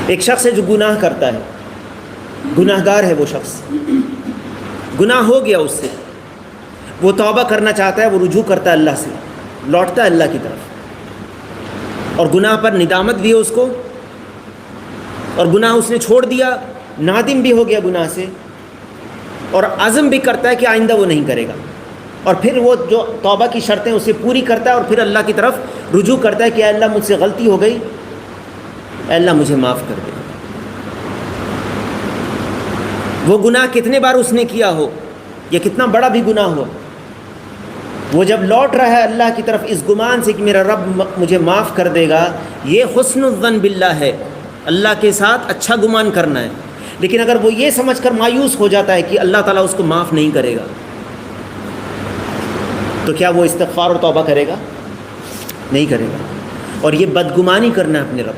ایک شخص ہے جو گناہ کرتا ہے، گناہ گار ہے وہ شخص، گناہ ہو گیا اس سے، وہ توبہ کرنا چاہتا ہے، وہ رجوع کرتا ہے اللہ سے، لوٹتا ہے اللہ کی طرف، اور گناہ پر ندامت بھی ہے اس کو، اور گناہ اس نے چھوڑ دیا، نادم بھی ہو گیا گناہ سے، اور عزم بھی کرتا ہے کہ آئندہ وہ نہیں کرے گا، اور پھر وہ جو توبہ کی شرطیں اسے پوری کرتا ہے، اور پھر اللہ کی طرف رجوع کرتا ہے کہ اے اللہ مجھ سے غلطی ہو گئی، اے اللہ مجھے معاف کر دے۔ وہ گناہ کتنے بار اس نے کیا ہو، یا کتنا بڑا بھی گناہ ہو، وہ جب لوٹ رہا ہے اللہ کی طرف اس گمان سے کہ میرا رب مجھے معاف کر دے گا، یہ حسن الظن باللہ ہے، اللہ کے ساتھ اچھا گمان کرنا ہے۔ لیکن اگر وہ یہ سمجھ کر مایوس ہو جاتا ہے کہ اللہ تعالیٰ اس کو معاف نہیں کرے گا، تو کیا وہ استغفار اور توبہ کرے گا؟ نہیں کرے گا، اور یہ بدگمانی کرنا ہے اپنے رب